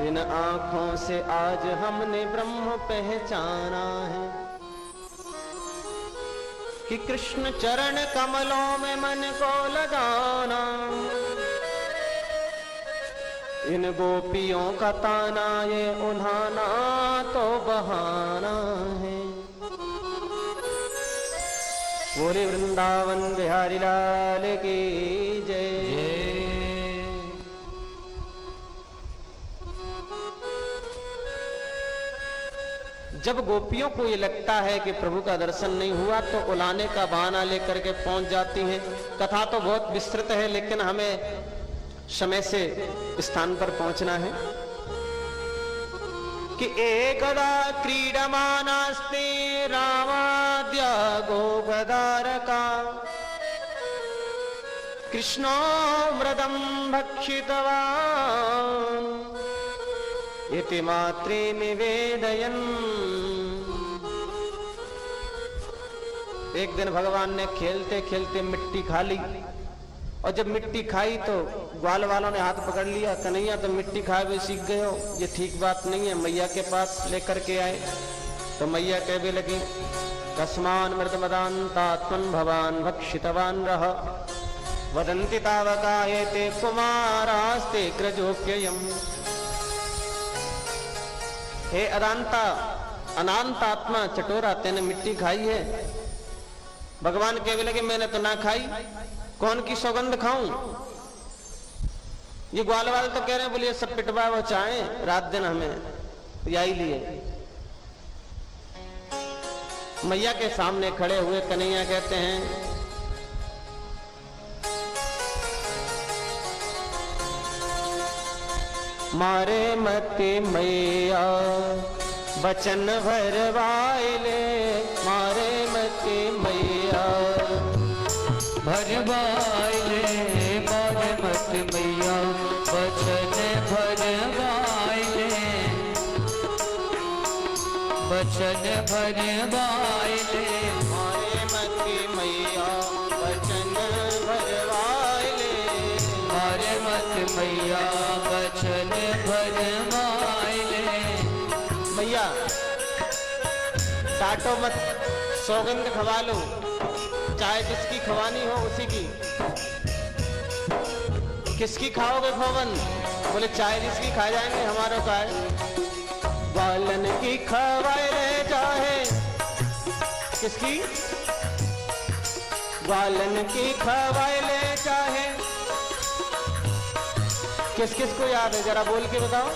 इन आँखों से आज हमने ब्रह्म पहचाना है कि कृष्ण चरण कमलों में मन को लगाना। इन गोपियों का ताना ये उन्हाना तो बहाना है। बोले वृंदावन बिहारी लाल की जय। जब गोपियों को ये लगता है कि प्रभु का दर्शन नहीं हुआ तो उलाने का बहाना लेकर के पहुंच जाती हैं। कथा तो बहुत विस्तृत है लेकिन हमें समय से स्थान पर पहुंचना है कि एकदा क्रीडमानास्ते रामाद्य गोगदारका कृष्णो मृदं भक्षितवान् इति मात्रे निवेदयन्। एक दिन भगवान ने खेलते खेलते मिट्टी खा ली और जब मिट्टी खाई तो ग्वाल वालों ने हाथ पकड़ लिया, कन्हैया तो मिट्टी खा भी सीख गए हो, ये ठीक बात नहीं है। मैया के पास लेकर के आए तो मैया कहने लगी कस्मान मृतमदान्तात्मन् भवान् भक्षितवान् रह वदन्ति तावका एते कुमारास्ते ग्रजोप्ययम्। हे अदांता अनांत आत्मा चटोरा, तेने मिट्टी खाई है। भगवान कहने लगे मैंने तो ना खाई, कौन की सौगंध खाऊं? ये ग्वाल वाले तो कह रहे हैं बोलिए सब पिटवा वो चाहे रात दिन हमें यही लिए। मैया के सामने खड़े हुए कन्हैया कहते हैं मारे मते मैया बचन भरवाइले, मारे मते मैया भरवाइले, मारे मते मैया बचन भरवाइले, बचन भरवाइले, मारे मते मैया बचन भरवाइले, मारे मते मैया बचन भरवाइले। मैया डांटो मत, सौगंध खवा लो, चाहे जिसकी खवानी हो उसी की। किसकी खाओगे खोवन? बोले चाहे जिसकी खा जाएंगे, हमारा का है। बालन की खवाए रहे चाहे किसकी? बालन की खवाए ले चाहे किस किस को याद है जरा बोल के बताओ।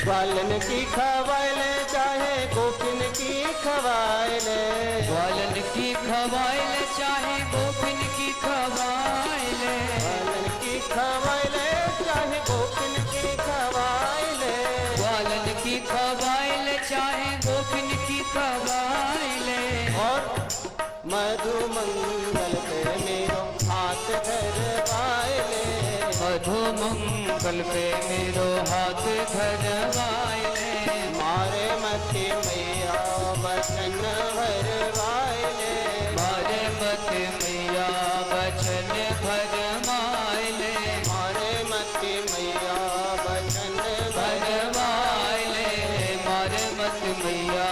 ग्वालन की खवाइले चाहे गोपिन की खवाइले, ग्वालन की खवाइले चाहे गोपिन की खवाइले, ग्वालन की खवाइले चाहे गोपिन की खवाइले, ग्वालन की खवाइले चाहे गोपिन की खवाइले। और मधु मंगल पे मेरो हाथ धरवाइले, मधु मंगल पे मेरो हाथ धरवाइले, मारे मते मैया बचन भरवाइले, मारे मते मैया बचन भरवाइले, मारे मते मैया बचन भरवाइले, मारे मते मैया।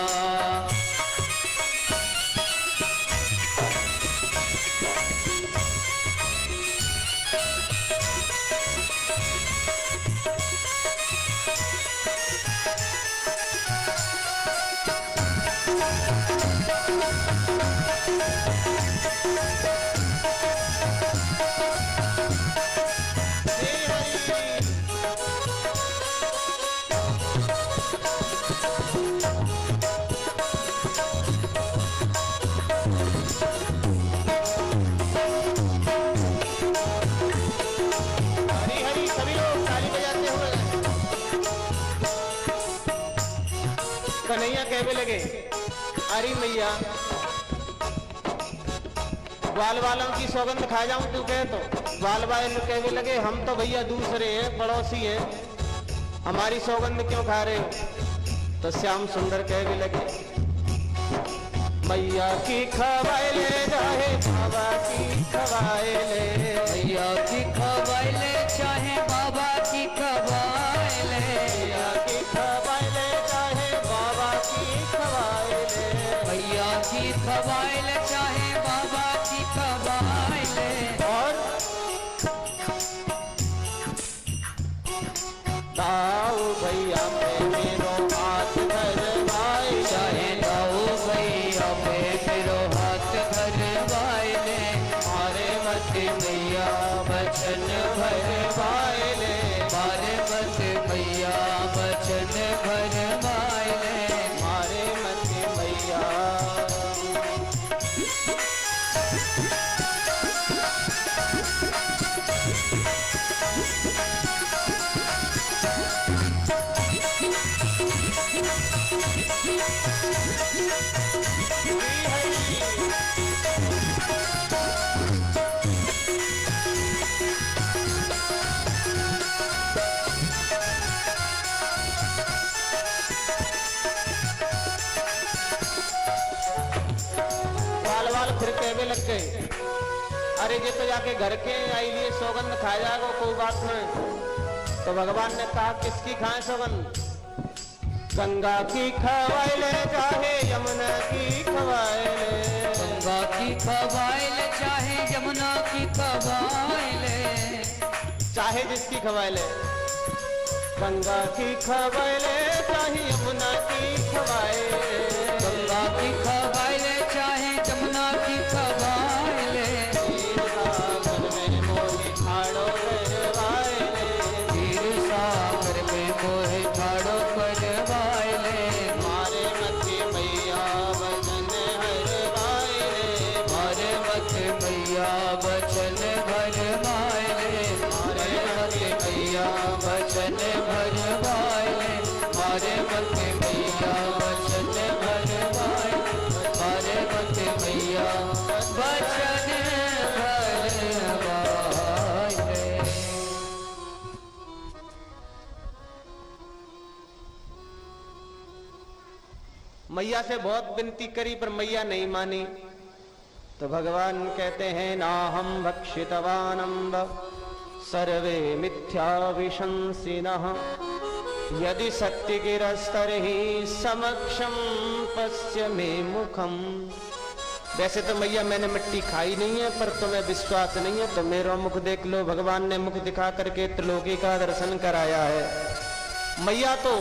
कन्हैया कहने लगे अरे मैया ग्वाल वालों की सौगंध खा जाऊं तू कहे तो। ग्वाल वाले कहने लगे हम तो भैया दूसरे हैं, पड़ोसी हैं, हमारी सौगंध क्यों खा रहे हो? तो श्याम सुंदर कहने लगे मैया की खवाए ले जाए, बाबा की खवाए ले, मैया की खवाए ले चाहे बाबा की खवाए ले, मैया की खवाए ले चाहे बाबा की खवाए ले, मैया की खवाए ले चाहे बाबा की खवाए ले। और दाऊ भैया पे मेरो हाथ धरवाए, चाहे दाऊ भैया पे मेरो हाथ धरवाए ले, मारे मत मैया बचन भरवाए ले, मारे मत मैया बचन भरवाए ले, मारे मत मैया। बाल फिर कहवे लग गए, अरे ये तो जाके घर के आई लिए सौगंध खा जाएगा, कोई बात नहीं। तो भगवान ने कहा किसकी खाए सौगंध? गंगा की खवाए ले चाहे यमुना की खवाए ले, गंगा की खवाए ले चाहे यमुना की खवाए ले, चाहे जिसकी खवाए ले, गंगा की खवाए ले चाहे यमुना की खवाए ले, गंगा की खवाए ले चाहे यमुना की खवाए ले, सागर में मोही ठाड़ो करवाए ले, क्षीर सागर में मोहे ठाड़ो करवाए ले, मारे मत मैया वचन हरवाए ले, मारे मत मैया बचन भरवाए ले, मारे मत मैया बचन भरवाए ले, मारे मत मैया बचन भरवाए, मारे मत मैया बचन भरवाए ले। मैया से बहुत विनती करी पर मैया नहीं मानी। तो भगवान कहते हैं ना हम भक्षितवानम्ब सर्वे मिथ्या विशंसिनः, यदि सत्य गिरस्तर ही समक्षम पश्य मे मुखम। वैसे तो मैया मैंने मिट्टी खाई नहीं है, पर तुम्हें विश्वास नहीं है तो मेरा मुख देख लो। भगवान ने मुख दिखा करके त्रिलोकी का दर्शन कराया है। मैया तो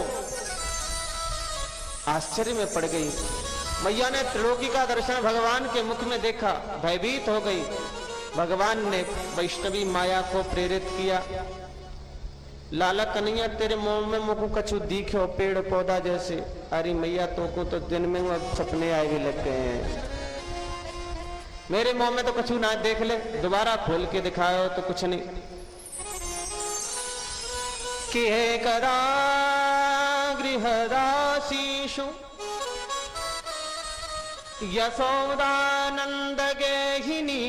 आश्चर्य में पड़ गई। मैया ने त्रिलोकी का दर्शन भगवान के मुख में देखा, भयभीत हो गई। भगवान ने वैष्णवी माया को प्रेरित किया, लाला कन्हैया तेरे मुंह में मुख कछु दिखो पेड़ पौधा जैसे। अरे मैया तो को तो दिन में सपने आए भी लग गए हैं, मेरे मुंह में तो कछु ना देख ले, दोबारा खोल के दिखाओ तो कुछ नहीं। कि हे कदा गृहदासीषु यशोदानंद गेहिनी,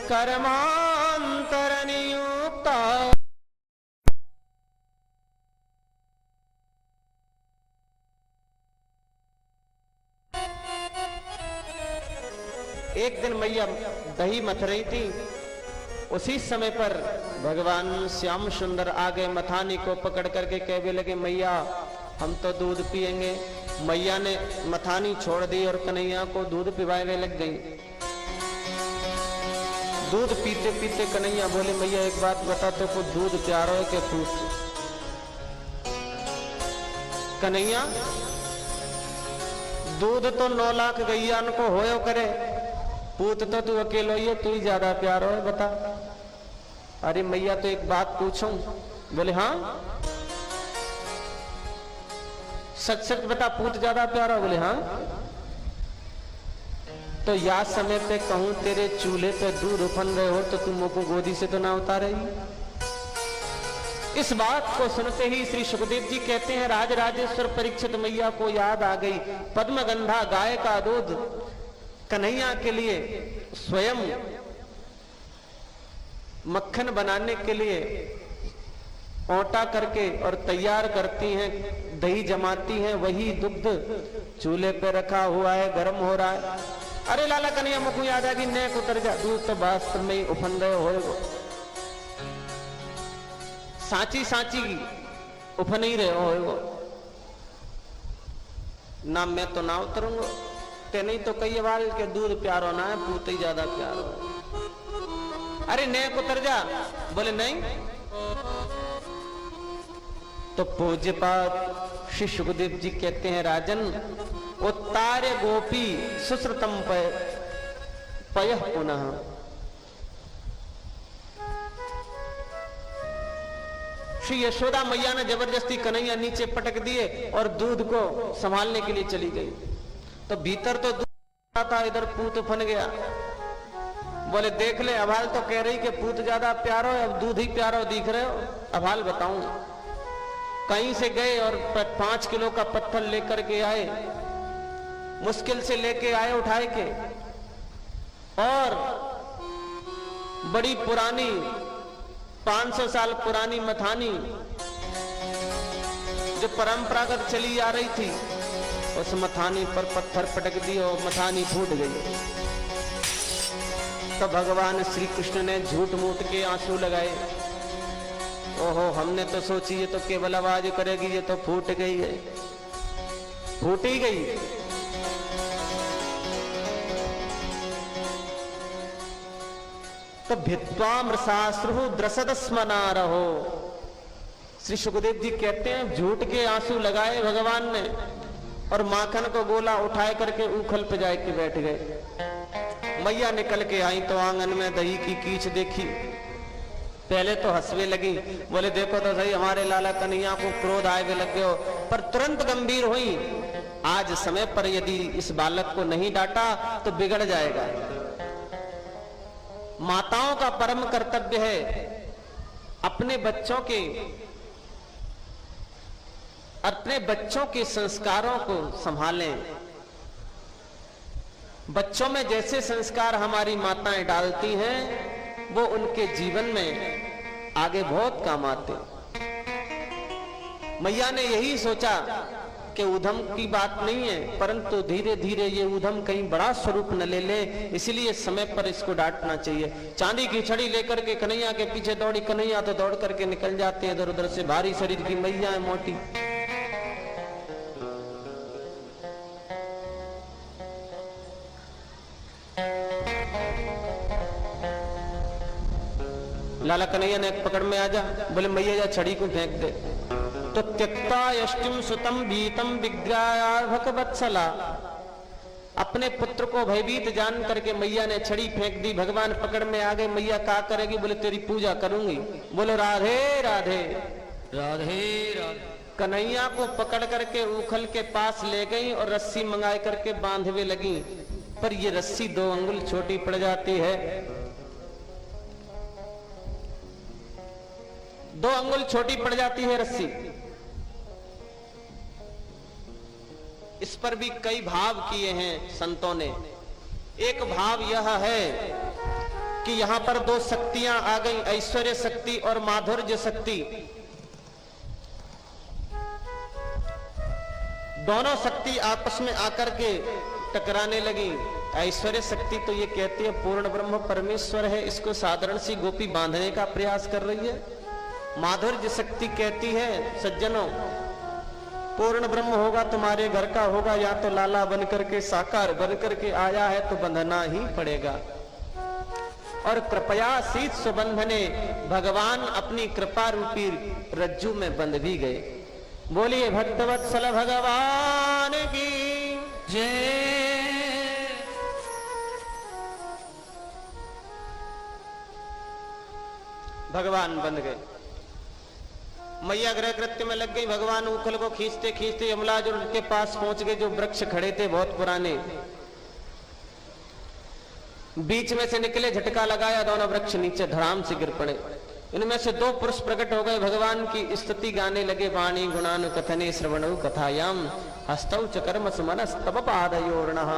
कर्मांतर नियुक्ता। एक दिन मैया दही मथ रही थी, उसी समय पर भगवान श्याम सुंदर आ गए। मथानी को पकड़ करके कहने लगे मैया हम तो दूध पिएंगे। मैया ने मथानी छोड़ दी और कन्हैया को दूध पिवाने लग गई। दूध पीते पीते कन्हैया बोले मैया एक बात बता, तो को दूध प्यारो है कि पूत? कन्हैया दूध तो 9 लाख गैया को होयो करे, पूत तो तू अकेलो ही है, तू ही ज्यादा प्यारो है बता। अरे मैया तो एक बात पूछूं? बोले हाँ सच सच बता, पूत ज्यादा प्यारा? बोले हाँ। तो या समय पे कहूं तेरे चूल्हे पे दूध उफन रहे हो तो तुम मुझको गोदी से तो ना उतारेगी? इस बात को सुनते ही श्री सुखदेव जी कहते हैं राज राजेश्वर परीक्षित मैया को याद आ गई। पद्मगंधा गाय का दूध कन्हैया के लिए स्वयं मक्खन बनाने के लिए औटा करके और तैयार करती हैं दही जमाती हैं, वही दुग्ध चूल्हे पे रखा हुआ है, गर्म हो रहा है। अरे लाला कन्हैया मुझको याद आ कि नेक उतर जा, दूध तो वास्तव में ही उफन रहे हो, सांची सांची उफन ही रहे हो ना, मैं तो ना उतरूंगा ते, नहीं तो कई बार के दूध प्यारो ना है, पूत ही ज्यादा प्यारो है। अरे नेक उतर जा, बोले नहीं। तो पूज्यपाद श्री सुखदेव जी कहते हैं, राजन उत्तार्य गोपी सुश्रुतम पयः पुनः। श्री यशोदा मैया ने जबरदस्ती कन्हैया नीचे पटक दिए और दूध को संभालने के लिए चली गई। तो भीतर तो दूध था, इधर पूत फन गया। बोले देख ले, अभाल तो कह रही कि पूत ज्यादा प्यारो है, अब दूध ही प्यारो दिख रहे हो। अभाल बताऊं, कहीं से गए और 5 किलो का पत्थर लेकर के आए, मुश्किल से लेके आए उठाए के, और बड़ी पुरानी 500 साल पुरानी मथानी जो परंपरागत चली आ रही थी, उस मथानी पर पत्थर पटक दिया और मथानी फूट गई। तो भगवान श्री कृष्ण ने झूठ मूठ के आंसू लगाए। ओहो, हमने तो सोची ये तो केवल आवाज करेगी, ये तो फूट गई है, फूट ही गई। तो भित्वा मृषाश्रु द्रसद स्मना रहो। श्री सुखदेव जी कहते हैं, झूठ के आंसू लगाए भगवान ने और माखन को गोला उठाए करके उखल पे जाके बैठ गए। मैया निकल के आई तो आंगन में दही की कीच देखी। पहले तो हंसवे लगी, बोले देखो तो सही हमारे लाला कन्हैया को क्रोध आए हुए लग गयो, पर तुरंत गंभीर हुई। आज समय पर यदि इस बालक को नहीं डांटा तो बिगड़ जाएगा। माताओं का परम कर्तव्य है अपने बच्चों के संस्कारों को संभालें। बच्चों में जैसे संस्कार हमारी माताएं डालती हैं, वो उनके जीवन में आगे बहुत काम आते। मैया ने यही सोचा कि ऊधम की बात नहीं है, परंतु धीरे धीरे ये ऊधम कहीं बड़ा स्वरूप न ले ले, इसलिए समय पर इसको डांटना चाहिए। चांदी की छड़ी लेकर के कन्हैया के पीछे दौड़ी, कन्हैया तो दौड़ करके निकल जाते हैं इधर उधर से, भारी शरीर की मैया है मोटी। लाला कन्हैया ने पकड़ में आ जा, बोले मैया जा छड़ी को फेंक दे। तो त्यक्ता यष्टिम सुतम भीतम विग्रहार्भक वत्सला, अपने पुत्र को भयभीत जान करके मैया ने छड़ी फेंक दी। भगवान पकड़ में आ गए। मैया क्या करेगी? बोले तेरी पूजा करूंगी। बोले राधे राधे राधे राधे। कन्हैया को पकड़ करके उखल के पास ले गई और रस्सी मंगाए करके बांधवे लगी, पर ये रस्सी 2 अंगुल छोटी पड़ जाती है। 2 अंगुल छोटी पड़ जाती है रस्सी। इस पर भी कई भाव किए हैं संतों ने। एक भाव यह है कि यहां पर 2 शक्तियां आ गई, ऐश्वर्य शक्ति और माधुर्य शक्ति। दोनों शक्ति आपस में आकर के टकराने लगी। ऐश्वर्य शक्ति तो ये कहती है पूर्ण ब्रह्म परमेश्वर है, इसको साधारण सी गोपी बांधने का प्रयास कर रही है। माधुर्य शक्ति कहती है सज्जनों, पूर्ण ब्रह्म होगा तुम्हारे घर का होगा, या तो लाला बन करके साकार बन करके आया है तो बंधना ही पड़ेगा। और कृपया शीत सुबंधने, भगवान अपनी कृपा रूपी रज्जू में बंध भी गए। बोलिए भक्तवत्सल भगवान की जय। भगवान बंध गए। मैया गृह कृत्य में लग गई। भगवान उखल को खींचते खींचते यमराज के पास पहुंच गए, जो वृक्ष खड़े थे बहुत पुराने। बीच में से निकले, झटका लगाया, दोनों वृक्ष नीचे धड़ाम से गिर पड़े। इनमें से 2 पुरुष प्रकट हो गए, भगवान की स्तुति गाने लगे। वाणी गुणानु कथने श्रवणु कथायाम हस्तौ च कर्म सुमनस तब पादयोर्णः।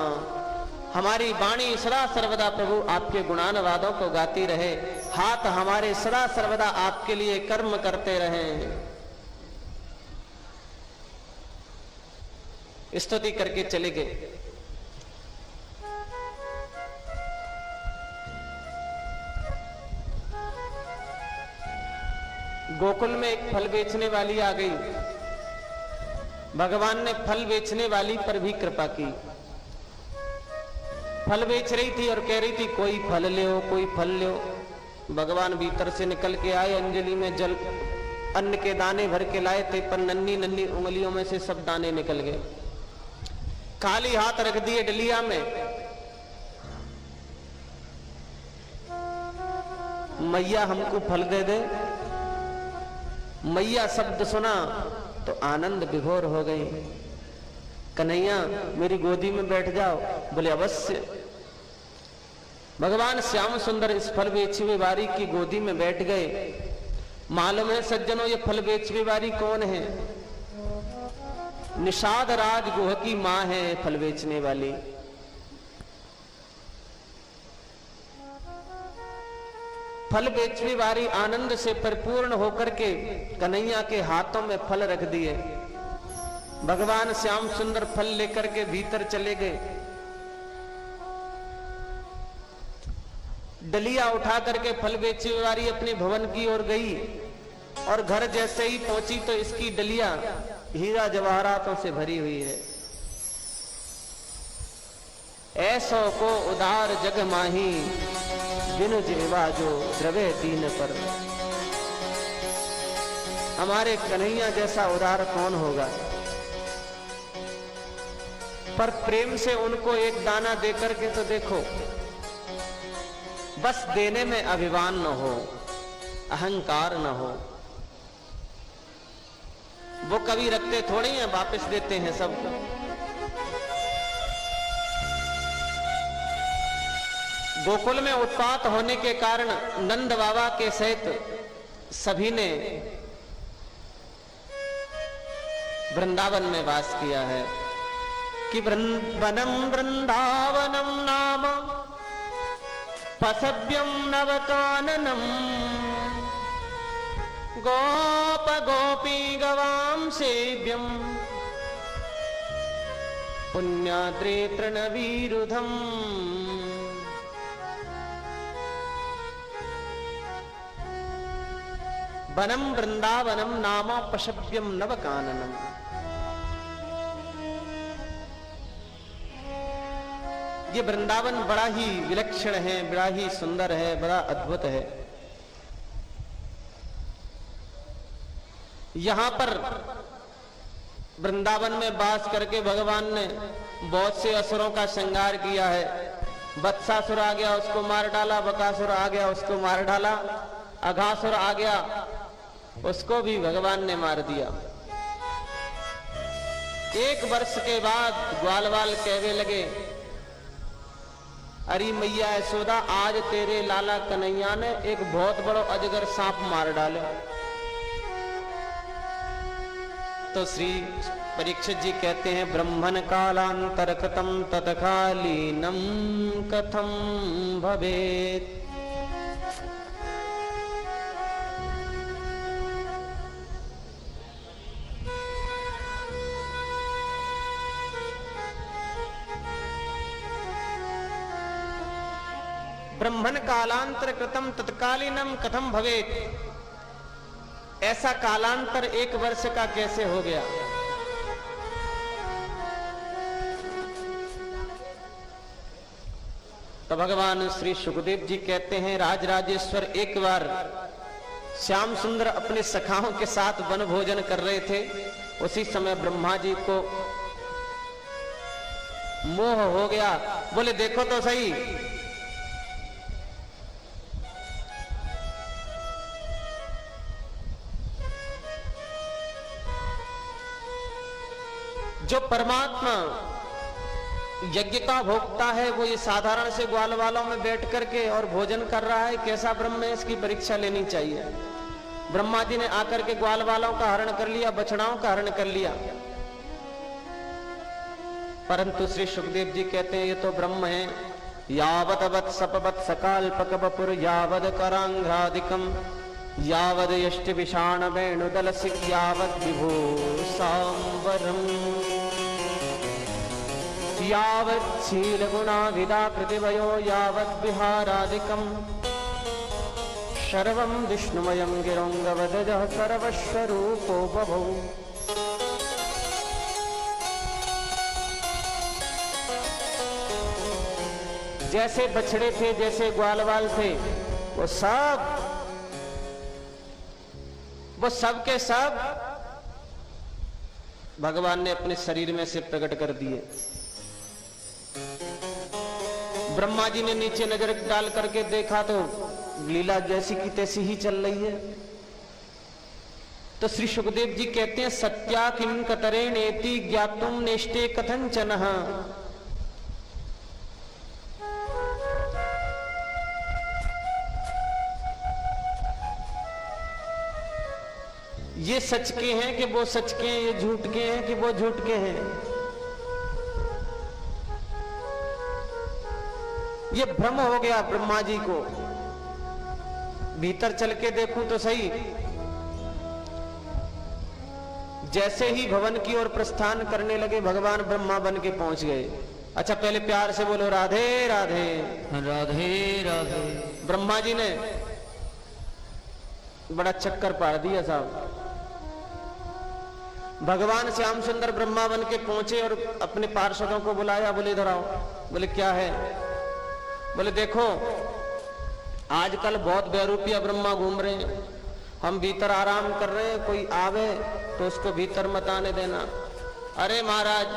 हमारी वाणी सदा सर्वदा प्रभु आपके गुणानुवादों को गाती रहे, हाथ हमारे सदा सर्वदा आपके लिए कर्म करते रहें। स्तुति करके चले गए। गोकुल में एक फल बेचने वाली आ गई। भगवान ने फल बेचने वाली पर भी कृपा की। फल बेच रही थी और कह रही थी कोई फल ले हो, कोई फल ले हो। भगवान भीतर से निकल के आए, अंजलि में जल अन्न के दाने भर के लाए थे, पर नन्ही नन्ही उंगलियों में से सब दाने निकल गए। खाली हाथ रख दिए डलिया में। मैया हमको फल दे दे। मैया शब्द सुना तो आनंद विभोर हो गई। कन्हैया मेरी गोदी में बैठ जाओ। बोले अवश्य। भगवान श्याम सुंदर इस फल बेची हुई वारी की गोदी में बैठ गए। मालूम है सज्जनों, ये फल बेची हुई वारी कौन है? निषाद राज गुह की मां है फल बेचने वाली। फल बेचने वाली आनंद से परिपूर्ण होकर के कन्हैया के हाथों में फल रख दिए। भगवान श्याम सुंदर फल लेकर के भीतर चले गए। डलिया उठा करके फल बेचने वाली अपने भवन की ओर गई और घर जैसे ही पहुंची तो इसकी डलिया हीरा जवाहरातों से भरी हुई है। ऐसो को उदार जग माही बिनु जेवा जो द्रवे दीन पर। हमारे कन्हैया जैसा उदार कौन होगा? पर प्रेम से उनको एक दाना देकर के तो देखो। बस देने में अभिमान न हो, अहंकार न हो। वो कभी रखते थोड़ी हैं, वापस देते हैं सबको। गोकुल में उत्पात होने के कारण नंद बाबा के सहित सभी ने वृंदावन में वास किया है कि वनम वृंदावनम नाम पसव्यम नवकाननम गोप गोपी गवाम सेव्यम पुण्याद्रे तृणवीरुधम। वनम वृंदावनम नाम पशव्यम नवकाननम। ये वृंदावन बड़ा ही विलक्षण है, बड़ा ही सुंदर है, बड़ा अद्भुत है। यहां पर वृंदावन में वास करके भगवान ने बहुत से असुरों का श्रृंगार किया है। वत्सासुर आ गया, उसको मार डाला। बकासुर आ गया, उसको मार डाला। अघासुर आ गया, उसको भी भगवान ने मार दिया। एक वर्ष के बाद ग्वालवाल कहने लगे, अरे मैया यशोदा, आज तेरे लाला कन्हैया ने एक बहुत बड़ो अजगर सांप मार डाला। तो श्री परीक्षित जी कहते हैं, ब्रह्मन कालांतर कृतम तत्कालीनम कथम भवेत्। ब्रह्मन कालांतर कृतम तत्कालीनम कथम भवेत्। ऐसा कालांतर एक वर्ष का कैसे हो गया? तो भगवान श्री सुखदेव जी कहते हैं, राजराजेश्वर एक बार श्याम सुंदर अपने सखाओं के साथ वन भोजन कर रहे थे। उसी समय ब्रह्मा जी को मोह हो गया। बोले देखो तो सही, जो परमात्मा यज्ञ का भोक्ता है वो ये साधारण से ग्वाल वालों में बैठ करके और भोजन कर रहा है, कैसा ब्रह्म है? इसकी परीक्षा लेनी चाहिए। ब्रह्मा जी ने आकर के ग्वाल वालों का हरण कर लिया, बछड़ाओं का हरण कर लिया। परंतु श्री सुखदेव जी कहते हैं ये तो ब्रह्म है। यावत वत्स सपवत् सकाल्पक बपुर यावद करांघ्रादिकम यावद यष्टि विषाण वेणुदल सिक यावद विभू सांवरम। यावच्छील गुणाविदा कृतिवयो यावद्विहारादिकम् सर्वं विष्णुमयं गिरोङ्गवदजः सर्वस्वरूपो बभौ। जैसे बछड़े थे, जैसे ग्वालवाल थे, वो सब के सब भगवान ने अपने शरीर में से प्रकट कर दिए। ब्रह्मा जी ने नीचे नजर डाल करके देखा तो लीला जैसी की तैसी ही चल रही है। तो श्री सुखदेव जी कहते हैं सत्या किम कतरेणेति ज्ञातुम नेष्टे कथंचनः। ये सच के हैं कि वो सच के हैं, ये झूठ के हैं कि वो झूठ के हैं। ये भ्रम हो गया ब्रह्मा जी को। भीतर चल के देखूं तो सही, जैसे ही भवन की ओर प्रस्थान करने लगे भगवान ब्रह्मा बन के पहुंच गए। अच्छा पहले प्यार से बोलो राधे राधे राधे राधे। ब्रह्मा जी ने बड़ा चक्कर पार दिया साहब। भगवान श्याम सुंदर ब्रह्मा बन के पहुंचे और अपने पार्षदों को बुलाया, बोले इधर आओ। बोले क्या है? बोले देखो आजकल बहुत बेरूपिया ब्रह्मा घूम रहे हैं, हम भीतर आराम कर रहे हैं, कोई आवे तो उसको भीतर मत आने देना। अरे महाराज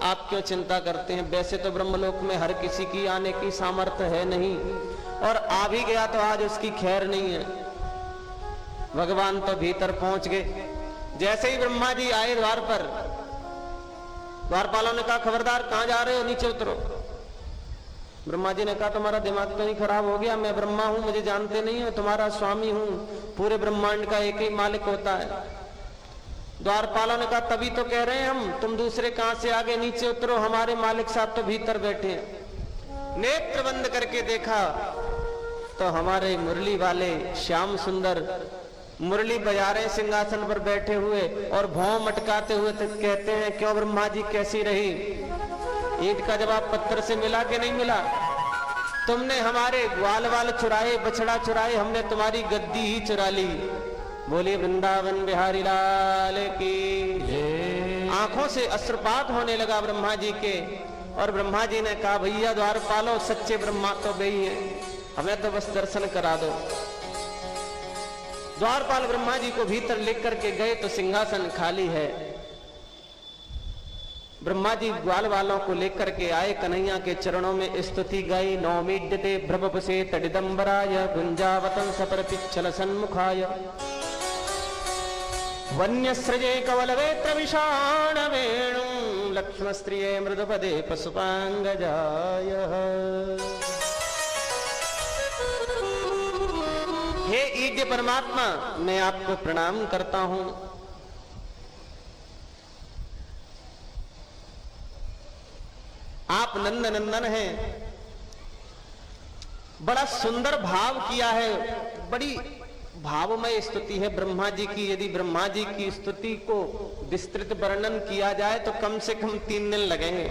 आप क्यों चिंता करते हैं, वैसे तो ब्रह्मलोक में हर किसी की आने की सामर्थ्य है नहीं, और आ भी गया तो आज उसकी खैर नहीं है। भगवान तो भीतर पहुंच गए। जैसे ही ब्रह्मा जी आए द्वार पर, द्वारपालों ने कहा खबरदार कहां जा रहे हो, नीचे उतरो। ब्रह्मा जी ने कहा तुम्हारा दिमाग तो नहीं खराब हो गया, मैं ब्रह्मा हूं, मुझे जानते नहीं हो, तुम्हारा स्वामी हूं, पूरे ब्रह्मांड का एक ही मालिक होता है। द्वारपालों ने कहा तभी तो कह रहे हैं हम, तुम दूसरे कहां से आगे, नीचे उतरो, हमारे मालिक साहब तो भीतर बैठे हैं। नेत्र बंद करके देखा तो हमारे मुरली वाले श्याम सुंदर मुरली बजा रहे सिंहासन पर बैठे हुए और भौं मटकाते हुए तो कहते हैं क्यों ब्रह्मा जी कैसी रही? ईंट का जवाब पत्थर से मिला कि नहीं मिला? तुमने हमारे ग्वाल वाल चुराए, बछड़ा चुराए, हमने तुम्हारी गद्दी ही चुरा ली। बोले वृंदावन बिहारी लाल की। आंखों से अश्रुपात होने लगा ब्रह्मा जी के, और ब्रह्मा जी ने कहा भैया द्वारपालो सच्चे ब्रह्मा तो वही है, हमें तो बस दर्शन करा दो। द्वारपाल ब्रह्मा जी को भीतर लेकर के गए तो सिंहासन खाली है। ब्रह्मा जी ग्वाल वालों को लेकर के आए, कन्हैया के चरणों में स्तुति गाई। नौमीड्यते भ्रभसे तडिदंबराय गुंजावतं सपर पिच्छल सन्मुखाय वन्यस्रजे कवलवेत्र विषाण वेणु लक्ष्मण स्त्रिये मृदुपदे पशुपांगजाय। हे ईड्य परमात्मा मैं आपको प्रणाम करता हूं। आप नंद नंदन हैं। बड़ा सुंदर भाव किया है, बड़ी भावमय स्तुति है ब्रह्मा जी की। यदि ब्रह्मा जी की स्तुति को विस्तृत वर्णन किया जाए तो कम से कम 3 दिन लगेंगे।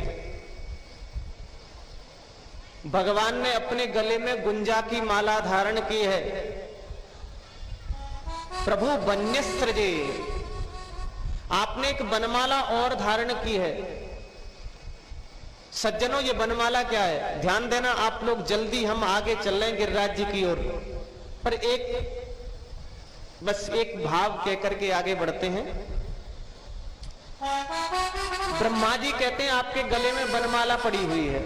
भगवान ने अपने गले में गुंजा की माला धारण की है। प्रभु वन्यस्त्रजे, आपने एक बनमाला और धारण की है। सज्जनों ये बनमाला क्या है? ध्यान देना आप लोग, जल्दी हम आगे चल रहे हैं गिरिराज जी की ओर, पर बस एक भाव कहकर के आगे बढ़ते हैं। ब्रह्मा जी कहते हैं आपके गले में बनमाला पड़ी हुई है,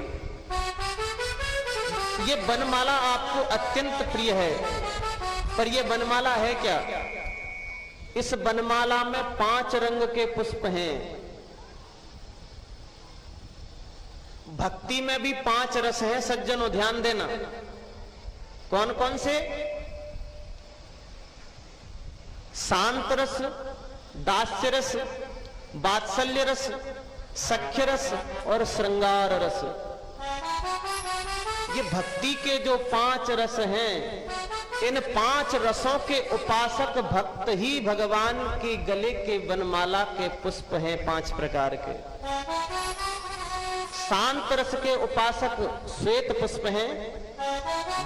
ये बनमाला आपको अत्यंत प्रिय है, पर ये बनमाला है क्या? इस बनमाला में 5 रंग के पुष्प हैं। भक्ति में भी 5 रस हैं सज्जनों, ध्यान देना। कौन कौन से? शांत रस, दास्य रस, वात्सल्य रस, सख्य रस और श्रृंगार रस। ये भक्ति के जो 5 रस हैं, इन 5 रसों के उपासक भक्त ही भगवान के गले के वनमाला के पुष्प हैं 5 प्रकार के। शांत रस के उपासक श्वेत पुष्प हैं,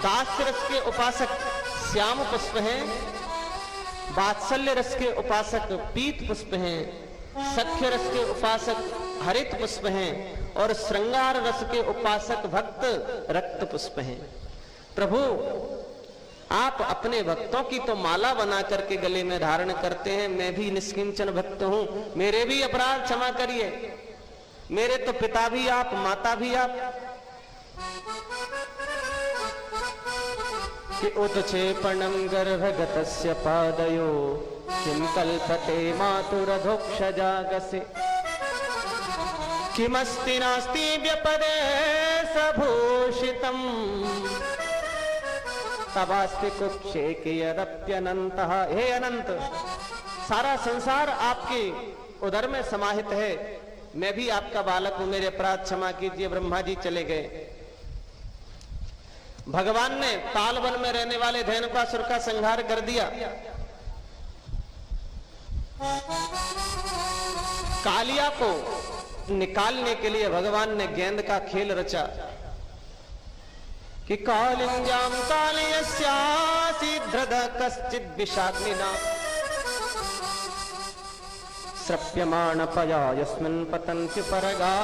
दास्य रस के उपासक श्याम पुष्प हैं, वात्सल्य रस के उपासक पीत पुष्प हैं, सख्य रस के उपासक हरित पुष्प हैं और श्रृंगार रस के उपासक भक्त रक्त पुष्प हैं। प्रभु, आप अपने भक्तों की तो माला बना करके गले में धारण करते हैं, मैं भी निष्किंचन भक्त हूं, मेरे भी अपराध क्षमा करिए, मेरे तो पिता भी आप, माता भी आप। कि उत्क्षेपणं गर्भगतस्य पादयो किं कल्पते मातुरधोक्षजागसे किमस्ति नास्ति व्यपदे सभूषितम् तवास्ति कुक्षे कियदप्यनन्तः। हे अनंत, सारा संसार आपके उदर में समाहित है, मैं भी आपका बालक हूं, मेरे अपराध क्षमा कीजिए। ब्रह्मा जी चले गए। भगवान ने तालवन में रहने वाले धेनुकासुर का संहार कर दिया। कालिया को निकालने के लिए भगवान ने गेंद का खेल रचा कि कालिंजाम कालियस्यासीध्रद कश्चित् विषाग्निना श्रप्यमाण पया यस्मिन् पतन्ति परगा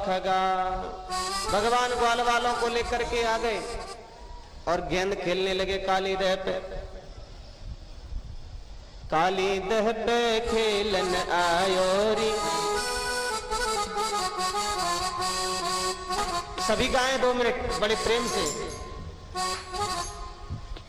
खगा। भगवान ग्वाल वालों को लेकर के आ गए और गेंद खेलने लगे काली दह पे। काली दह पे खेलन आयोरी, सभी गाएं 2 मिनट बड़े प्रेम से।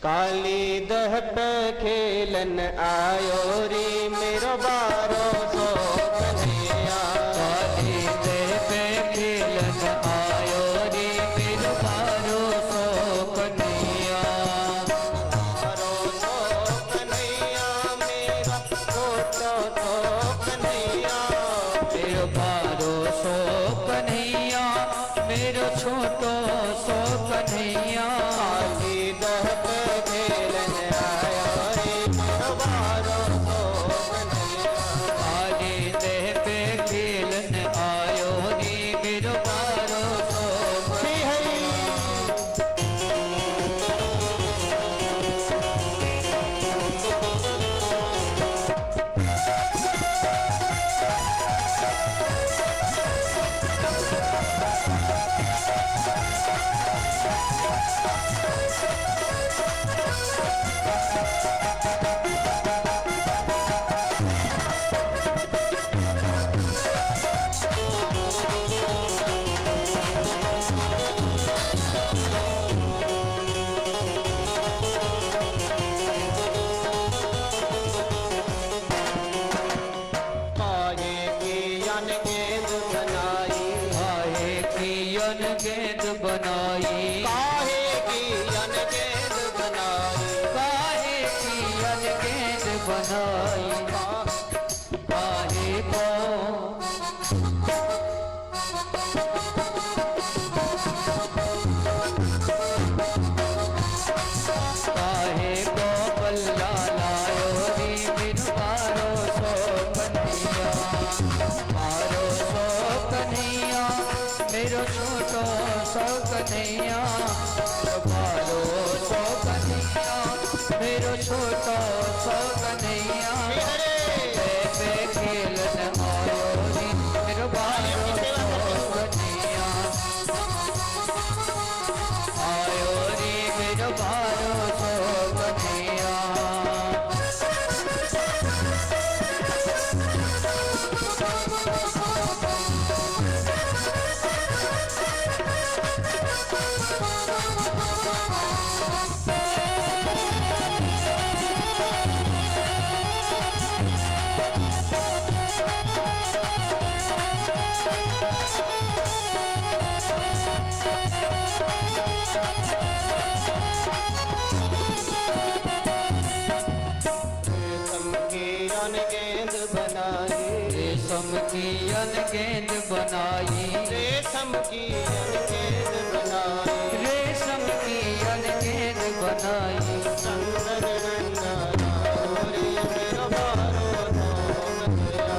काली दह पे खेलन आयोरी मेरो बारो सो कन्हैया। काली दह पे खेलन आयोरी मेरो बारो सो कन्हैया। बारो सो कन्हैया मेरा छोटो सो कन्हैया। मेरो बारो सो कन्हैया, मेरो छोटो सो कन्हैया। काली दह पे खेलन आयोरी मेरो बारो सो कन्हैया। काली दह पे खेलन आयोरी मेरो बारो सो श्री हरि। गेंद बनाई, काहे की अनगेंद बनाई, काहे की अनगेंद बनाई। काहे को काहे को बल्ला लायो रे बिनु बारो सो कन्हैया। बारो सो कन्हैया मेरो छोटो सो कन्हैया। बारो सो कन्हैया मेरो छोटो सो कन्हैया। पे खेलन आयो रे मेरो बारो सो कन्हैया। आयो रे मेरो बारो सो कन्हैया। रेशम की अनगेंद बनाई, रेशम की अनगेंद बनाई, रेशम की अनगेंद बनाई। चंदन रंगनारी मेरो बारो सो कन्हैया।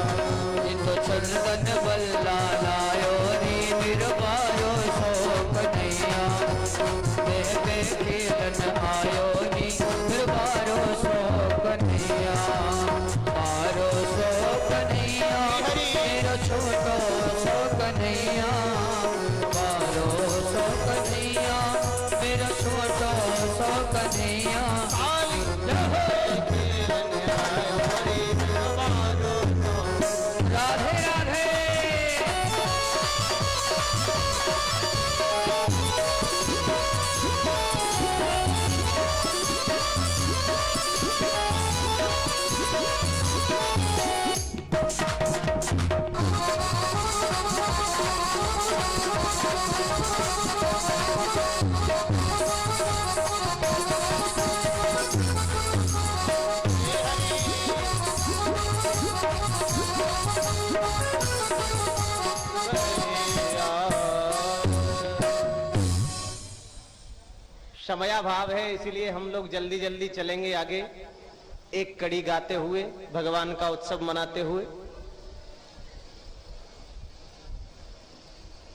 ये तो चंदन बल्ला लायो रे मेरो समयाभाव है, इसलिए हम लोग जल्दी जल्दी चलेंगे आगे, एक कड़ी गाते हुए, भगवान का उत्सव मनाते हुए।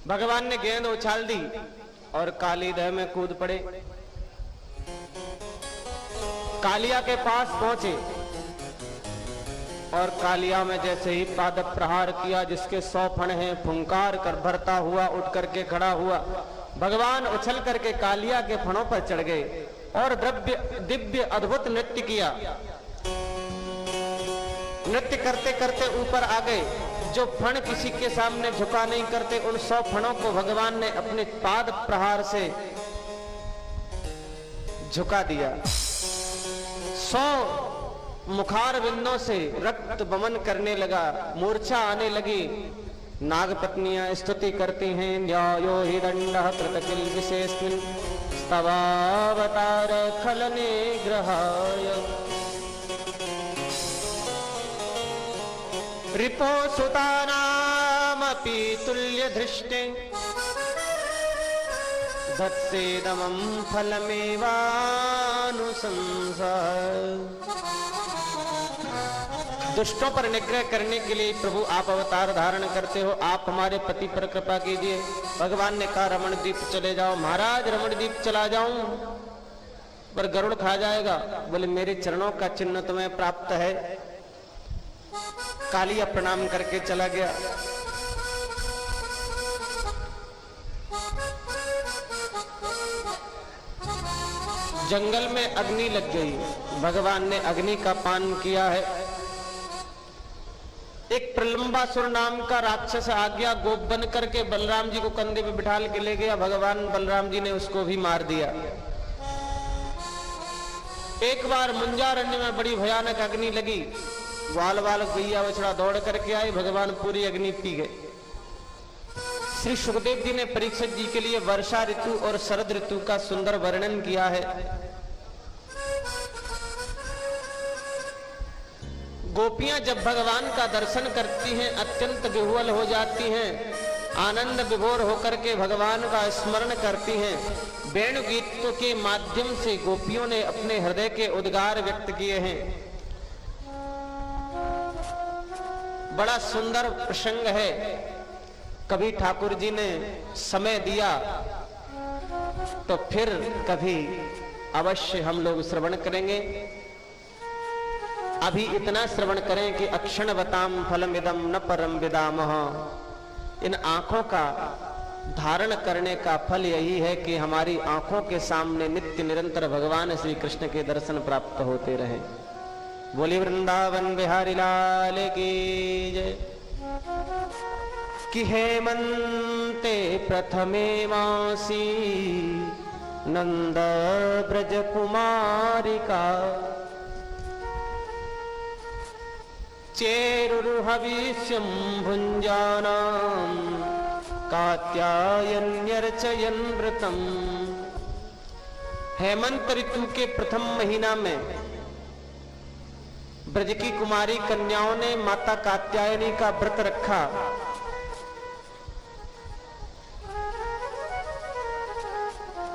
भगवान ने गेंद उछाल दी और काली दह में कूद पड़े। कालिया के पास पहुंचे और कालिया में जैसे ही पादप प्रहार किया, जिसके 100 फण हैं, फुंकार कर भरता हुआ उठ करके खड़ा हुआ। भगवान उछल करके कालिया के फणों पर चढ़ गए और दिव्य अद्भुत नृत्य किया। नृत्य करते करते ऊपर आ गए। जो फण किसी के सामने झुका नहीं करते, उन 100 फणों को भगवान ने अपने पाद प्रहार से झुका दिया। 100 मुखार बिंदों से रक्त बमन करने लगा, मूर्छा आने लगी। नागपत्नियां स्तुति करती हैं, न्यायो हि दंडः कृतकिल विशेषमिन् स्तवावतार खलने ग्रहाय रिपो सुतानामपि तुल्य धृष्टे धत्सेदमं फलमेवानुशंस। दुष्टों पर निग्रह करने के लिए प्रभु आप अवतार धारण करते हो, आप हमारे पति पर कृपा कीजिए। भगवान ने कहा रमणदीप चले जाओ। महाराज रमणदीप चला जाऊं पर गरुड़ खा जाएगा। बोले मेरे चरणों का चिन्ह तुम्हें प्राप्त है। कालिया प्रणाम करके चला गया। जंगल में अग्नि लग गई। भगवान ने अग्नि का पान किया है। एक प्रलंबासुर नाम का राक्षस आ गया, गोप बन करके बलराम जी को कंधे पे बिठा के ले गया। भगवान बलराम जी ने उसको भी मार दिया। एक बार मुंजारण्य में बड़ी भयानक अग्नि लगी। वाल वाल गैया बछड़ा दौड़ करके आए, भगवान पूरी अग्नि पी गए। श्री सुखदेव जी ने परीक्षित जी के लिए वर्षा ऋतु और शरद ऋतु का सुंदर वर्णन किया है। गोपियां जब भगवान का दर्शन करती हैं अत्यंत विह्वल हो जाती हैं, आनंद विभोर होकर के भगवान का स्मरण करती हैं। वेणु गीतों के माध्यम से गोपियों ने अपने हृदय के उद्गार व्यक्त किए हैं। बड़ा सुंदर प्रसंग है। कभी ठाकुर जी ने समय दिया तो फिर कभी अवश्य हम लोग श्रवण करेंगे। अभी इतना श्रवण करें कि अक्षणवताम फलमिदं न परम विदामः। इन आंखों का धारण करने का फल यही है कि हमारी आंखों के सामने नित्य निरंतर भगवान श्री कृष्ण के दर्शन प्राप्त होते रहे। बोली वृंदावन बिहारी लाल की जय। कि हेमंते प्रथमे मासी नंद ब्रज कुमारिका चेरुर्हविष्यं भुञ्जानां कात्यायन्यर्चयन् व्रतम्। हेमंत ऋतु के प्रथम महीना में ब्रज की कुमारी कन्याओं ने माता कात्यायनी का व्रत रखा।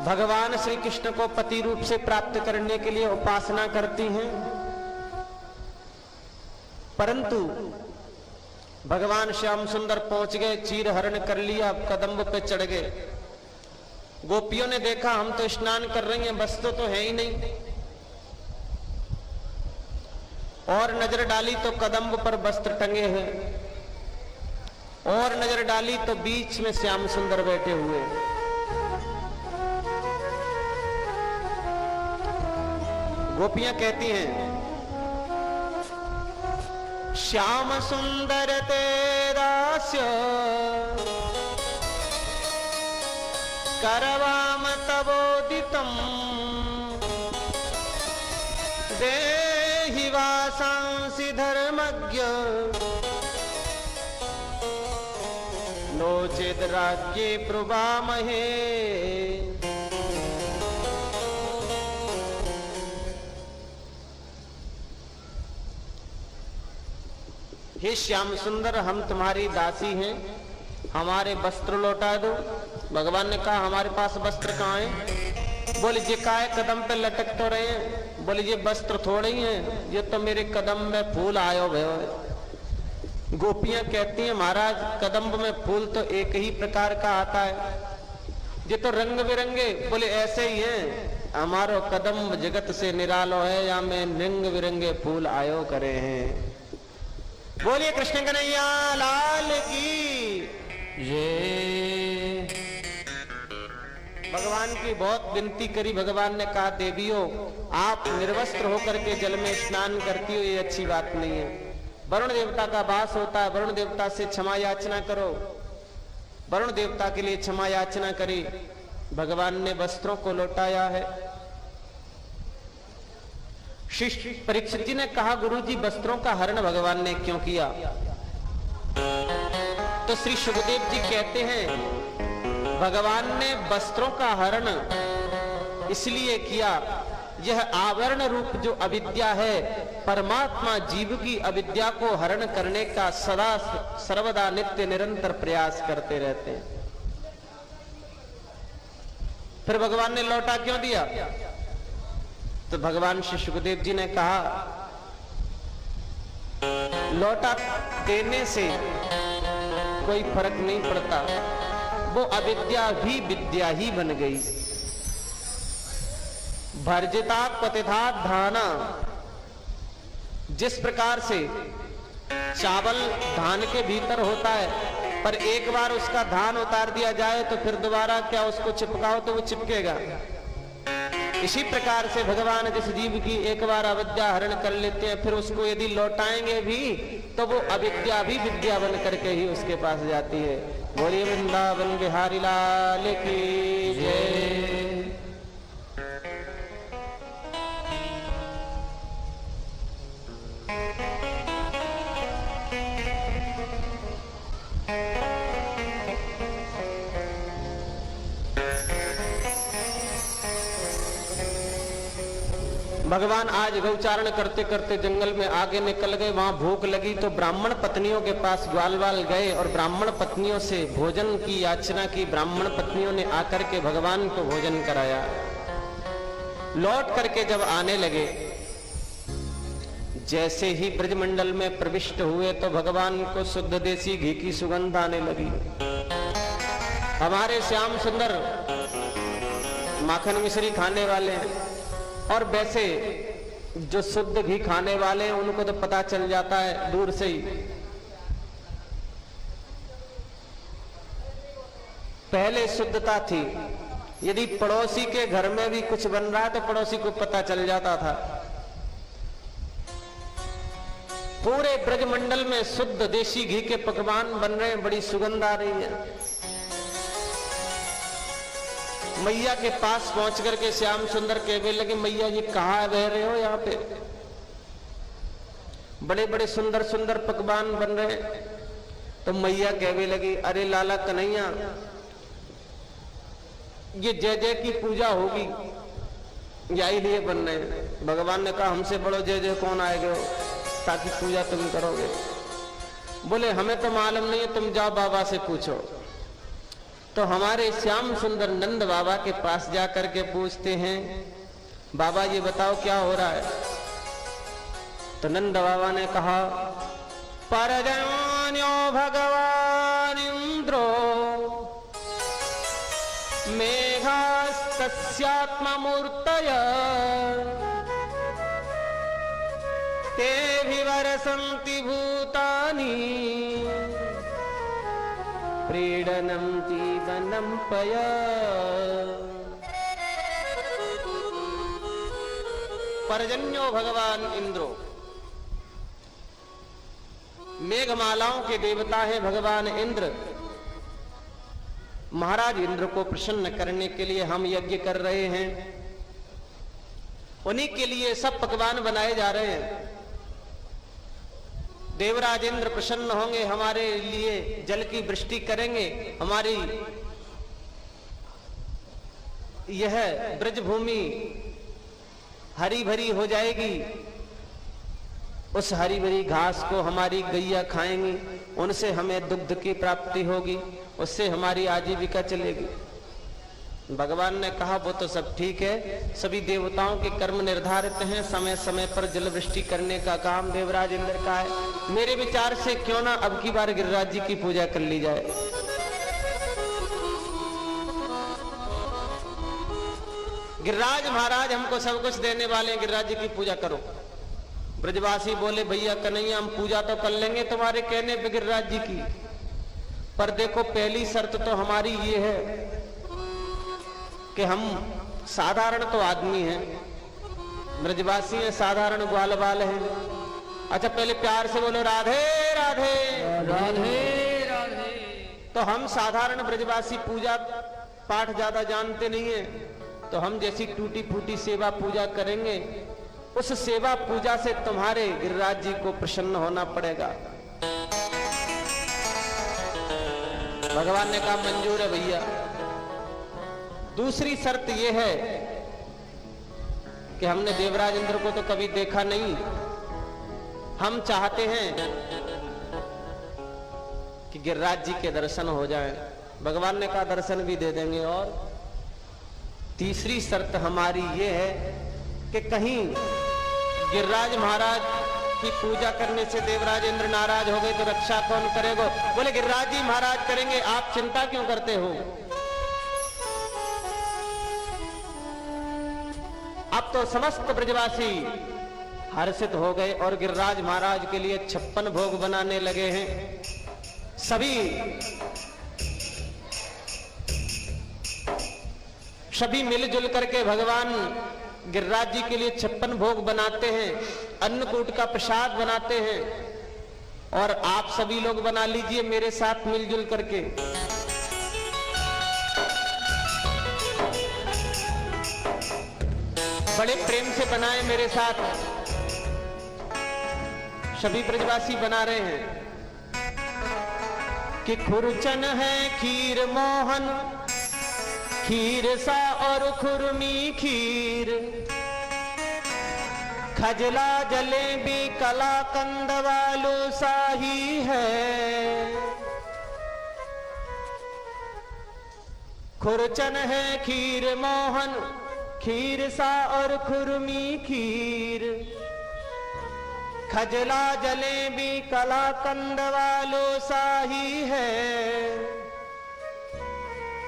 भगवान श्री कृष्ण को पति रूप से प्राप्त करने के लिए उपासना करती हैं। परंतु भगवान श्याम सुंदर पहुंच गए, चीर हरण कर लिया, कदम्ब पे चढ़ गए। गोपियों ने देखा हम तो स्नान कर रही हैं, वस्त्र तो है ही नहीं। और नजर डाली तो कदम्ब पर वस्त्र टंगे हैं, और नजर डाली तो बीच में श्याम सुंदर बैठे हुए। गोपियां कहती हैं श्याम सुंदर ते दास्य करवाम तवोदितम देहि वासांसि धर्मज्ञ नोचेत यद राज्ये प्रोवामहे। हे श्याम सुंदर, हम तुम्हारी दासी हैं, हमारे वस्त्र लौटा दो। भगवान ने कहा हमारे पास वस्त्र कहाँ है? बोले ये काय कदम पे लटक तो रहे हैं। बोले ये वस्त्र थोड़े ही हैं, ये तो मेरे कदम में फूल आयो भयो। गोपियां कहती हैं महाराज कदम्ब में फूल तो एक ही प्रकार का आता है, ये तो रंग बिरंगे। बोले ऐसे ही हैं, हमारो कदम्ब जगत से निरालो है, या में रंग बिरंगे फूल आयो करे हैं। बोलिए कृष्ण कन्हैया लाल की ये भगवान की बहुत विनती करी। भगवान ने कहा देवियों आप निर्वस्त्र होकर के जल में स्नान करती हो, ये अच्छी बात नहीं है। वरुण देवता का वास होता है, वरुण देवता से क्षमा याचना करो। वरुण देवता के लिए क्षमा याचना करी, भगवान ने वस्त्रों को लौटाया है। शिष्य परीक्षित जी ने कहा गुरुजी वस्त्रों का हरण भगवान ने क्यों किया? तो श्री सुखदेव जी कहते हैं भगवान ने वस्त्रों का हरण इसलिए किया, यह आवरण रूप जो अविद्या है, परमात्मा जीव की अविद्या को हरण करने का सदा सर्वदा नित्य निरंतर प्रयास करते रहते हैं। फिर भगवान ने लौटा क्यों दिया? तो भगवान श्री सुखदेव जी ने कहा लौटा देने से कोई फर्क नहीं पड़ता, वो अविद्या भी विद्या ही बन गई। भर्जिता पतिथा धाना, जिस प्रकार से चावल धान के भीतर होता है, पर एक बार उसका धान उतार दिया जाए तो फिर दोबारा क्या उसको चिपकाओ तो वो चिपकेगा। इसी प्रकार से भगवान जिस जीव की एक बार अविद्या हरण कर लेते हैं, फिर उसको यदि लौटाएंगे भी तो वो अविद्या भी विद्या बन करके ही उसके पास जाती है। बोलिए वृंदावन बिहारी लाल की जय। भगवान आज गौचारण करते करते जंगल में आगे निकल गए। वहां भूख लगी तो ब्राह्मण पत्नियों के पास ग्वालवाल गए और ब्राह्मण पत्नियों से भोजन की याचना की। ब्राह्मण पत्नियों ने आकर के भगवान को भोजन कराया। लौट करके जब आने लगे, जैसे ही ब्रजमंडल में प्रविष्ट हुए तो भगवान को शुद्ध देसी घी की सुगंध आने लगी। हमारे श्याम सुंदर माखन मिश्री खाने वाले हैं, और वैसे जो शुद्ध घी खाने वाले हैं उनको तो पता चल जाता है दूर से ही। पहले शुद्धता थी, यदि पड़ोसी के घर में भी कुछ बन रहा है तो पड़ोसी को पता चल जाता था। पूरे ब्रजमंडल में शुद्ध देसी घी के पकवान बन रहे हैं, बड़ी सुगंध आ रही है। मैया के पास पहुंच करके श्याम सुंदर कहने लगे मैया जी कहाँ रह रहे हो? यहाँ पे बड़े बड़े सुंदर सुंदर पकवान बन रहे हैं। तो मैया कहने लगी अरे लाला कन्हैया, ये जय जय की पूजा होगी, यही लिए बन रहे हैं। भगवान ने कहा हमसे बड़ो जय जय कौन आएगा ताकि पूजा तुम करोगे? बोले हमें तो मालूम नहीं है, तुम जाओ बाबा से पूछो। तो हमारे श्याम सुंदर नंद बाबा के पास जाकर के पूछते हैं बाबा ये बताओ क्या हो रहा है? तो नंद बाबा ने कहा परजन्यो भगवान इंद्रो मेघास्तस्यात्ममूर्तय ते विवरसन्ति भूतानि प्रीडनम जीवनम पया। पर्जन्यो भगवान इंद्रो, मेघमालाओं के देवता है भगवान इंद्र। महाराज इंद्र को प्रसन्न करने के लिए हम यज्ञ कर रहे हैं, उन्हीं के लिए सब पकवान बनाए जा रहे हैं। देवराज इंद्र प्रसन्न होंगे, हमारे लिए जल की वृष्टि करेंगे, हमारी यह ब्रजभूमि हरी भरी हो जाएगी। उस हरी भरी घास को हमारी गैया खाएंगी, उनसे हमें दुग्ध की प्राप्ति होगी, उससे हमारी आजीविका चलेगी। भगवान ने कहा वो तो सब ठीक है, सभी देवताओं के कर्म निर्धारित हैं, समय समय पर जल वृष्टि करने का काम देवराज इंद्र का है। मेरे विचार से क्यों ना अब की बार गिरिराज जी की पूजा कर ली जाए। गिरिराज महाराज हमको सब कुछ देने वाले हैं, गिरिराज जी की पूजा करो। ब्रजवासी बोले भैया कन्हैया हम पूजा तो कर लेंगे तुम्हारे कहने पे गिरिराज जी की, पर देखो पहली शर्त तो हमारी ये है कि हम साधारण तो आदमी हैं, ब्रजवासी हैं, साधारण ग्वाल बाल हैं। अच्छा पहले प्यार से बोलो राधे राधे राधे राधे। तो हम साधारण ब्रजवासी पूजा पाठ ज्यादा जानते नहीं है, तो हम जैसी टूटी फूटी सेवा पूजा करेंगे, उस सेवा पूजा से तुम्हारे गिरिराज जी को प्रसन्न होना पड़ेगा। भगवान ने कहा मंजूर है भैया। दूसरी शर्त यह है कि हमने देवराज इंद्र को तो कभी देखा नहीं, हम चाहते हैं कि गिरिराज जी के दर्शन हो जाएं। भगवान ने कहा दर्शन भी दे देंगे। और तीसरी शर्त हमारी ये है कि कहीं गिरिराज महाराज की पूजा करने से देवराज इंद्र नाराज हो गए तो रक्षा कौन करेगा? बोले गिरिराज जी महाराज करेंगे, आप चिंता क्यों करते हो? अब तो समस्त ब्रजवासी हर्षित हो गए और गिरिराज महाराज के लिए 56 भोग बनाने लगे हैं। सभी मिलजुल करके भगवान गिरिराज जी के लिए 56 भोग बनाते हैं, अन्नकूट का प्रसाद बनाते हैं। और आप सभी लोग बना लीजिए मेरे साथ मिलजुल करके। बड़े प्रेम से बनाए मेरे साथ, सभी ब्रजवासी बना रहे हैं कि खुरचन है खीर मोहन, खीर सा और खुरमी खीर, खजला जलेबी कला कंद वालो शाही है। खुरचन है खीर मोहन, खीर सा और खुरमी खीर, खजला जलेबी कला कंद वालो शाही है।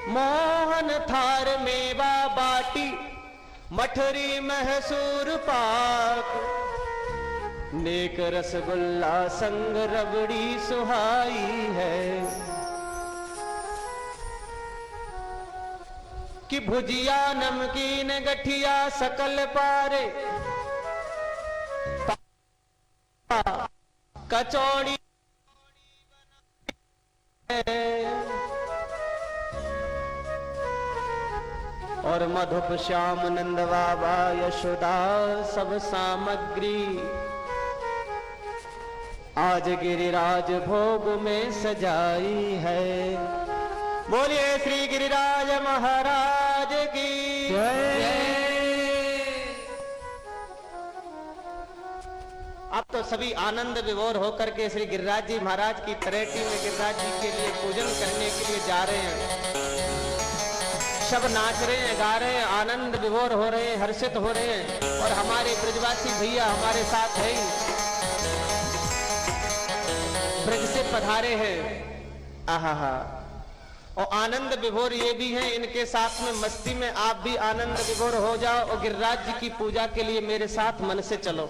मोहन थार मेवा बाटी, मठरी महसूर पाक, नेक रसगुल्ला संग रबड़ी सुहाई है। कि भुजिया नमकीन गठिया सकल पारे, कचौड़ी और मधुप श्याम नंद बाबा यशोदा सब सामग्री आज गिरिराज भोग में सजाई है। बोलिए श्री गिरिराज महाराज की जय। अब तो सभी आनंद विभोर होकर के श्री गिरिराज जी महाराज की तरेटी में गिरिराज जी के लिए पूजन करने के लिए जा रहे हैं। सब नाच रहे हैं, गा रहे हैं, आनंद विभोर हो रहे हैं, हर्षित हो रहे हैं। और हमारे ब्रजवासी भैया हमारे साथ है ही, ब्रज से पधारे हैं। आहा, और आनंद विभोर ये भी हैं, इनके साथ में मस्ती में आप भी आनंद विभोर हो जाओ और गिरिराज जी की पूजा के लिए मेरे साथ मन से चलो।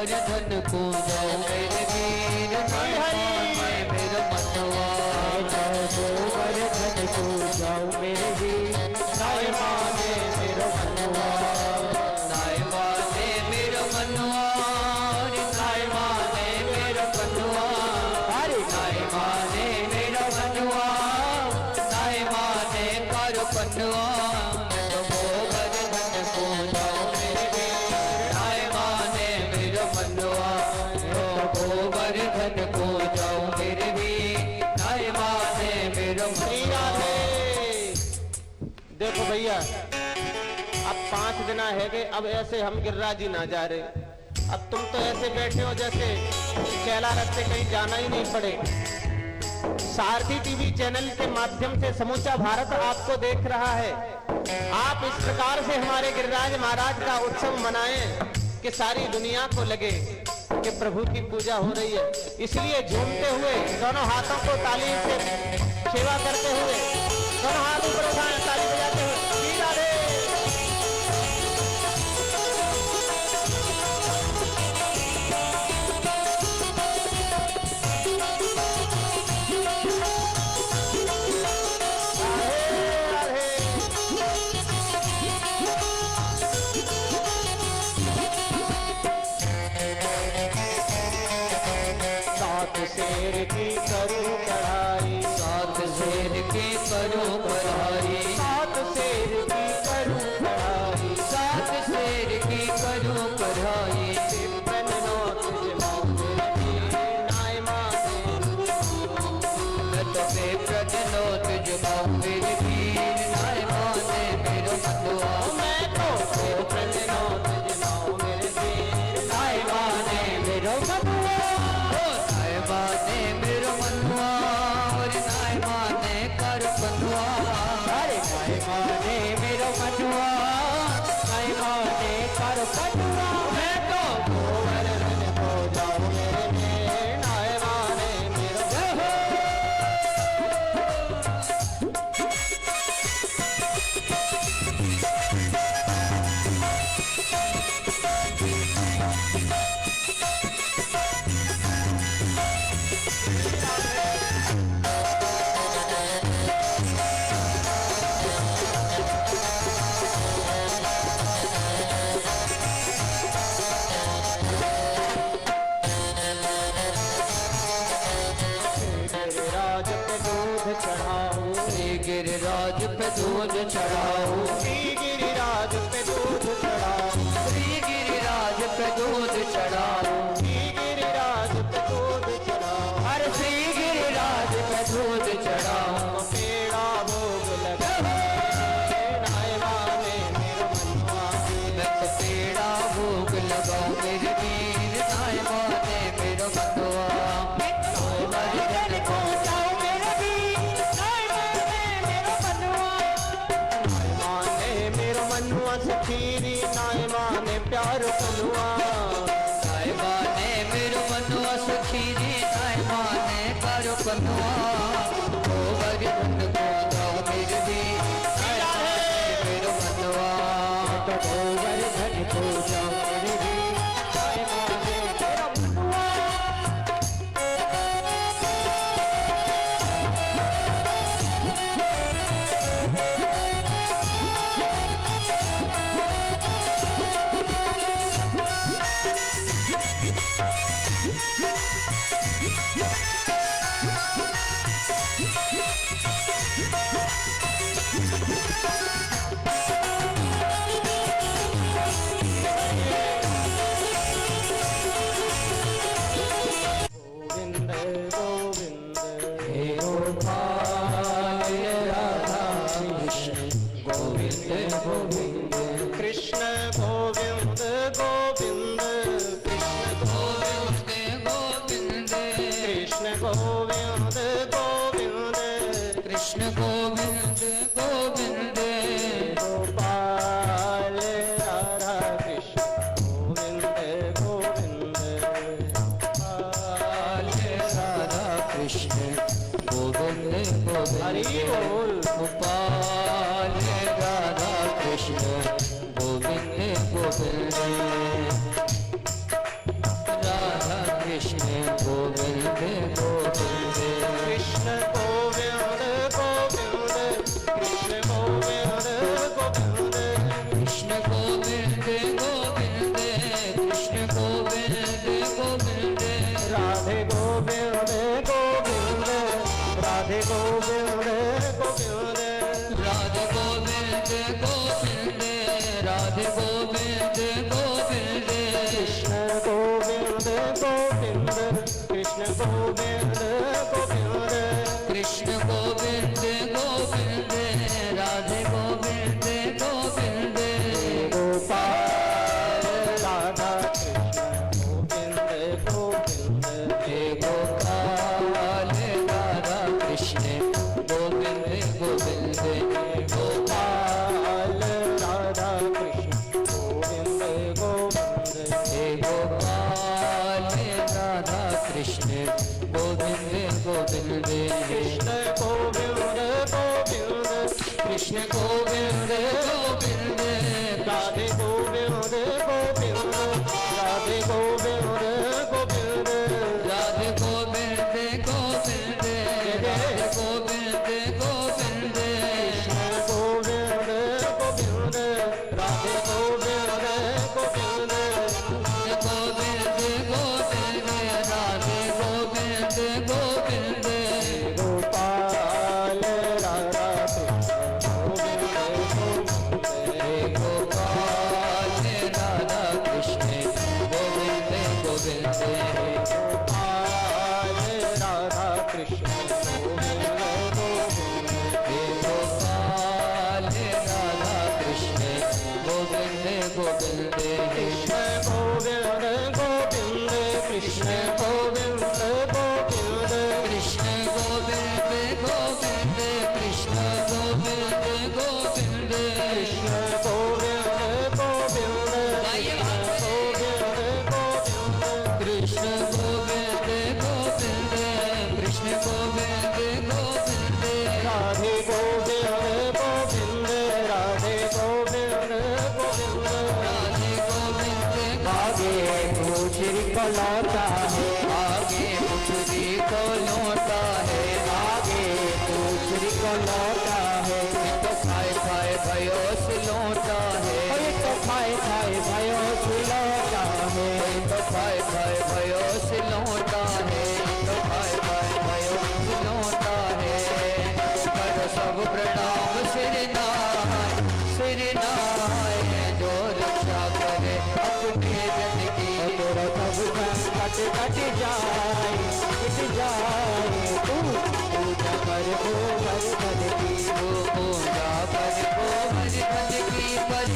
गोवर्धन को जाऊं मेरे वीर नाय माने मेरा मनवा गोवर्धन को जाऊं मेरे वीर नाय माने मेरा मनवा नाय माने मेरा मनवा नाय माने मेरा मनवा अरे नाय माने मेरा मनवा नाय माने कर पनवा गोवर्धन को जाऊं मेरे वीर नाय माने मेरा मनवा गोवर्धन को जाऊं मेरे वीर नाय माने मेरा मनवा। देखो भैया, अब 5 दिन है गए, अब ऐसे हम गिरिराज जी ना जा रहे। अब तुम तो ऐसे बैठे हो जैसे कैला रथ से कहीं जाना ही नहीं पड़े। सारथी टीवी चैनल के माध्यम से समूचा भारत आपको देख रहा है। आप इस प्रकार से हमारे गिरिराज महाराज का उत्सव मनाएं कि सारी दुनिया को लगे कि प्रभु की पूजा हो रही है। इसलिए झूमते हुए दोनों हाथों को ताली से सेवा करते हुए दोनों हाथ ऊपर उठाएं, ताली बजाते हुए श्री राधे। शेर की करूं कढ़ाई, 7 शेर की करूं कढ़ाई, 7 शेर की करूं कढ़ाई, 7 शेर की करूं कढ़ाई, बननो तुझ मांगे नाय माने पे प्रजनो तुझ मांगे वीर नाय माने मेरा मनवा मैं तो बननो तुझ मांगे वीर नाय माने मेरो मनवा नाय माने मेरा मनवा और नाय माने कर पनवा अरे नाय माने मेरो मनवा नाय माने कर पनवा मैं तो गोवर्धन को जाऊं मेरे नाय माने मेरो गिरिराज पे दूध चढ़ाऊं, श्री गिरिराज पे दूध चढ़ाऊं, श्री गिरिराज पे दूध चढ़ाऊं, श्री गिरिराज पे दूध चढ़ाऊं, श्री गिरिराज पे दूध चढ़ाऊं, हर श्री गिरिराज पे दूध चढ़ाऊं, पेड़ा भोग लगाऊं नाय माने मेरो मनवा मैं तो पेड़ा भोग लगाऊं मेरे वीर नाय माने मेरा मनवा गोवर्धन को जाऊं मेरे वीर नाय माने मेरो मनवा नाय माने मेरो मनवा सखीरी नाय माने प्यार कलुआ नाय माने मेरा मनवा सखीरी नाय माने कर पनवा गोवर्धन को जाऊं मेरे वीर नाय माने मेरा मनवा तो गोवर्धन को जाऊं मेरे वीर नाय माने मेरो मनवा गोविंद राधे गोविंद गोविंद कृष्ण गोविंद गोविंद कृष्ण गोविंद गोविंद कृष्ण गोविंद गोविंद राधे गोविंद गोविंद गोपाल राधा कृष्ण गोविंद गोविंद हे गोपाल राधा कृष्ण गोविंद गोविंद गोपाल राधा कृष्ण गोविंद गोविंद हे गोपाल राधा कृष्ण गोविंद गोविंद कृष्ण गोविंद गोविंद कृष्ण गोविंद गोविंद राधे गोविंद गोविंद राधे गोविंद गोविंद राधे गोविंद गोविंद राधे गोविंद गोविंद कृष्ण गोविंद गोविंद राधे गोविंद गोविंद गोविंद गोविंद राधे गोविंद गोविंद गोपाल राधा कृष्ण गोविंद गोविंद हे गोपाल राधा कृष्ण गोविंद गोविंद गोपाल राधा कृष्ण गोविंद गोविंद हे गोपाल राधा कृष्ण गोविंद गोविंद कृष्ण गोविंद गोविंद कृष्ण गोविंद गोविंद कृष्ण गोविंद गोविंद कृष्ण गोविंद गोविंद कृष्ण गोविंद गोविंद कृष्ण गोविंद गोविंद कृष्ण गोविंद गोविंद राधे गोविंद गोविंद राधे गोविंद गोविंद राधे गोविंद आगे पूछरी को लौटा है आगे पुछरी को लौटा है आगे पूछरी को लौटा है तो खाए खाए भयो से लौटा है ये तो खाए खाए भयो से लौटा है तो खाए खाए भयो से लौटा है तो खाए खाए भयो से लौटा है कर सब प्रणाम सिर नाय जो रक्षा करे अपने जन की तेरा सब कट कट जाए तू पूजा कर गोबर धन की वो पूजा पर गोबर धन की पर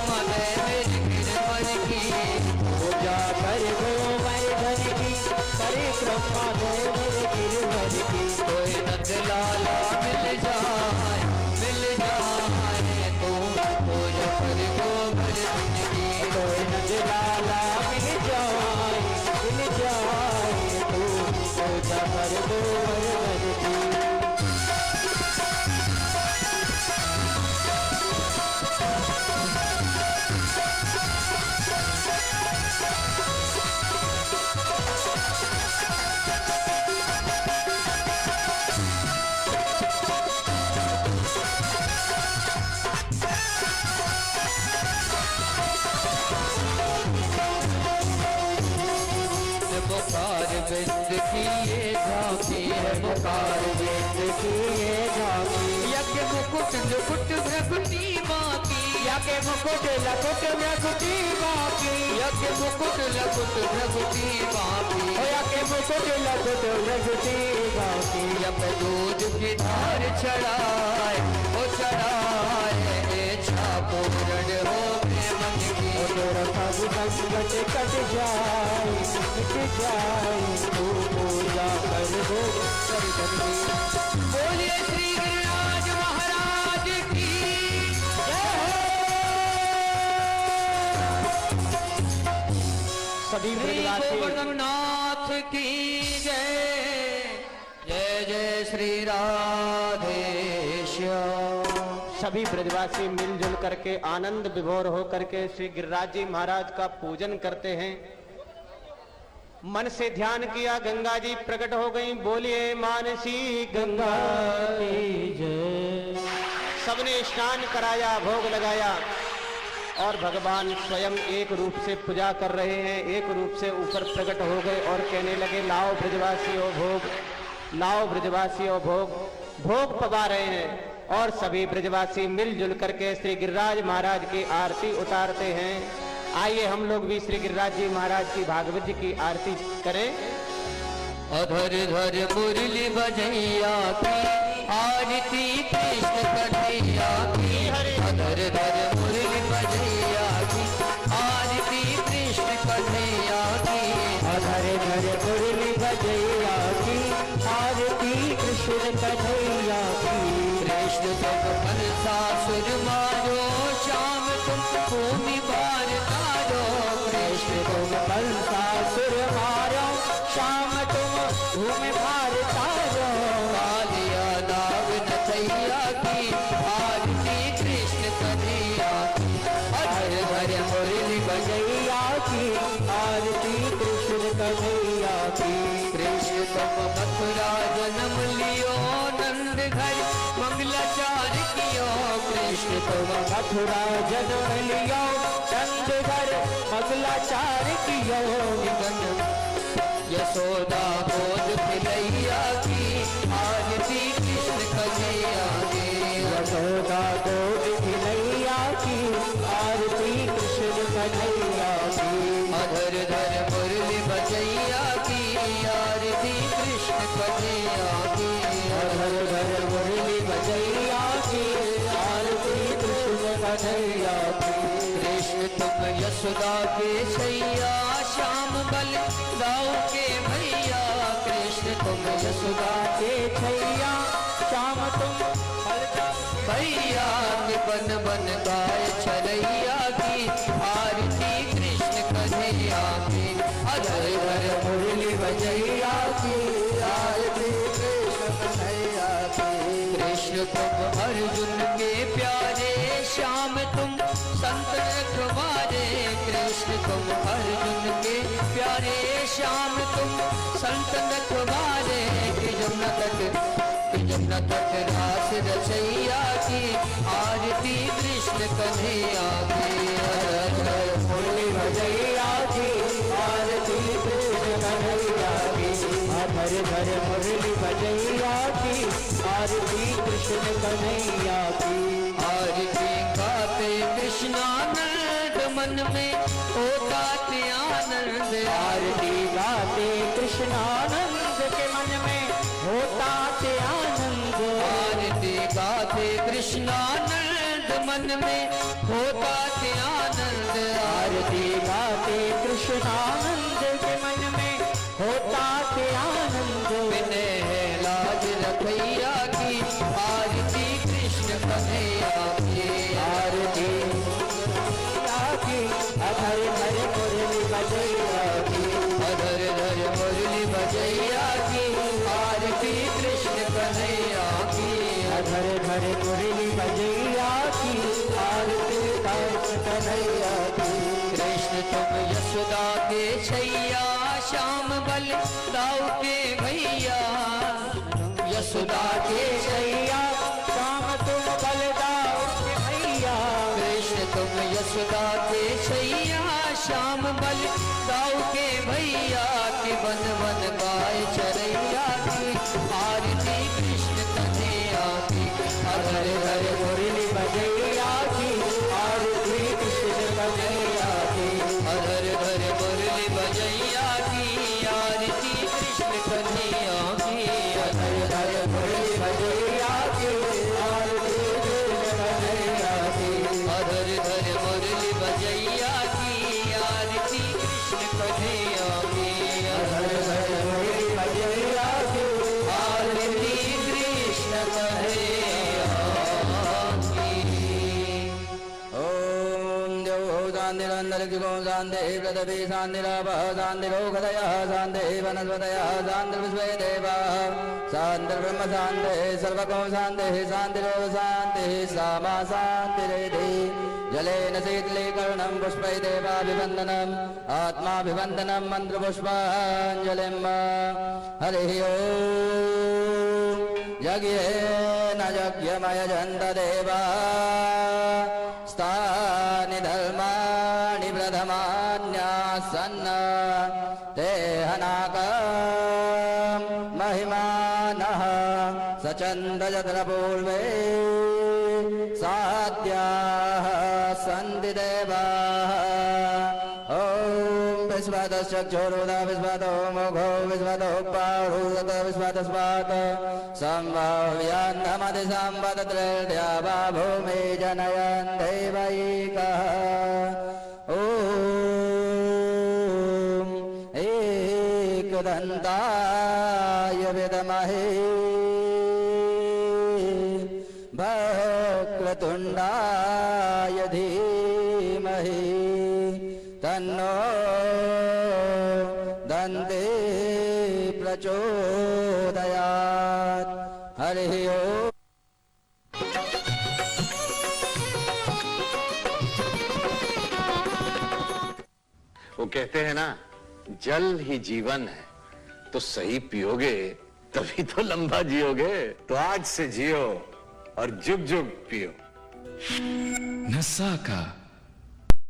मन मेरी गिरवर की पूजा कर गोबर धन की परिक्रमा गोबर गिरवर की कोई नंद लाला मिल जाए तो पूजा पर गोबर धन की कोई नजराला मिल जाए तू पूजा कर गोबर धन की बुखार बिंद की ये झांकी है बुखार बिंद की ये झांकी यज्ञ मुकुट लुकुट भ्रगुटी बाकी यज्ञ मुकुट लकुट भ्रगुटी बाकी यज्ञ मुकुट लकुट भ्रगुटी बाकी यज्ञ मुकुट लकुट भ्रगुटी बाकी जब दूध की धार चढ़ाए वो चढ़ाए इच्छा पूर्ण हो मेरे मन की तेरा सब संकट कट जाए तू पूजा कर गोबर धन की बोलिए श्री गिरिराज महाराज की सभी श्री ब्रजवासी गोवर्धननाथ की जय जय जय श्री राधे श्याम सभी ब्रजवासी मिलजुल करके आनंद विभोर हो करके श्री गिरिराज जी महाराज का पूजन करते हैं। मन से ध्यान किया, गंगा जी प्रकट हो गई। बोलिए मानसी गंगा की जय। सबने स्नान कराया, भोग लगाया और भगवान स्वयं एक रूप से पूजा कर रहे हैं, एक रूप से ऊपर प्रकट हो गए और कहने लगे लाओ ब्रजवासियों भोग, लाओ ब्रजवासियों भोग। भोग पका रहे हैं। और सभी ब्रजवासी मिलजुल करके श्री गिरिराज महाराज की आरती उतारते हैं। आइए हम लोग भी श्री गिरिराज जी महाराज की भागवत जी की आरती करें। अधर धर मुरली बजैया की आरती कृष्ण कन्हैया की। अधर धर मुरली बजैया की आरती कृष्ण कन्हैया की। अधर धर मुरली बजैया की आरती कृष्ण कन्हैया की। कृष्ण तुम कंसासुर मारो श्याम तुम भूमि भार तारो। कृष्ण तुम कंसासुर मारो श्याम तुम भूमि भार तारो। कालिया नाग नथैया की आरती कृष्ण कन्हैया की। अधर धर मुरली बजैया की आरती कृष्ण कन्हैया की। कृष्ण तुम मथुरा जन्म लियो नंद घर मंगलाचार कियो। कृष्ण तुम मथुरा जन्म लियो नंद घर मंगलाचार कियो। यशोदा गोद खिलैया की आरती कृष्ण कन्हैया की। यशोदा गोद खिलैया की आरती कृष्ण कन्हैया की। अधर धर मुरली बजैया की आरती कृष्ण कन्हैया की। अधर धर मुरली बजैया की आरती कृष्ण कन्हैया की। कृष्ण तुम यशोदा के छैया श्याम बल दाऊ के भैया। कृष्ण तुम यशोदा के छैया श्याम तुम भैया। बन बन गाय चरैया की आरती कृष्ण कन्हैया की। अधर धर मुरली बजैया की आरती कृष्ण कन्हैया की। कृष्ण तुम अर्जुन के प्यारे श्याम तुम संत रखवारे। कृष्ण तुम अर्जुन के प्यारे श्याम तुम संत रखवारे। जमुना तट रास रचैया की आरती कृष्ण कन्हैया की। मुरली बजैया की आरती कृष्ण कन्हैया की। अधर धर मुरली बजैया की आरती कृष्ण कन्हैया की। आरती गाते कृष्णानंद मन में होता आनंद। आरती गाते कृष्णानंद के मन में होता आनंद। आरती गाते कृष्णानंद मन में होता आनंद। आरती गाते कृष्णानंद के मन में होता आनंद। विनय लाज रखैया की आरती कृष्ण कन्हैया की। आरती की अधर धर मुरली बजैया की। अधर धर मुरली बजैया की आरती कृष्ण कन्हैया की। अधर धर मुरली बजैया की आरती कृष्ण कन्हैया की। कृष्ण तुम यशोदा के छैया श्याम बल दाऊ के भैया। यशोदा के छैया श्याम तुम बलदाऊ के भैया। कृष्ण तुम यशोदा के छैया श्याम बल दाऊ के भैया। कि वन वन गाय चरैया की आरती कृष्ण कन्हैया की। अधर धर मुरली बजैया की आरती कृष्ण कन्हैया की। अधर धर मुरली बजैया की आरती कृष्ण कन्हैया की। अधर धर मुरली बजैया की आरती कृष्ण कन्हैया की। अधर धर मुरली बजैया की आरती कृष्ण कन्हैया की। अधर धर मुरली बजैया की आरती कृष्ण कन्हैया की। ओम देव शांतिरंदर दिगो शांति पृथ्वी शांतिराप शांतिरोगदय शांति वनस्पतय शांतिर्विश्वे देवा शांतिर्ब्रह्म शांति सर्वको शांति शांतिरोग शांति सामा शांतिरेधि। जलेन शीतलीकरणं पुष्पै देवाभिवन्दनम् आत्माभिवन्दनं मन्त्रपुष्पाञ्जलिं। हरिः ओम्। यज्ञेन यज्ञमयजन्त देवा स्थानि धर्माणि प्रथमान्यासन्न ते हनाकं महिमानः सचन्द्रजत्र पूर्वे आद्याः सन्ति देवाः ॐ विश्वतश्चक्षुरुदा विश्वतो मुखो विश्वतो पारुदत विश्वतस्मात् सम्भाव्यान्नमति सम्पदत्रैर्या वा भूमि जनयन् दैवैकः ॐ एकदन्ताय विद्महे वक्रतुण्डाय धीमहि तन्नो दन्ते प्रचोदयात् हरिः ओम्। वो कहते हैं ना, जल ही जीवन है, तो सही पियोगे तभी तो लंबा जियोगे। तो आज से जियो और जुग जुग पियो। Nasaka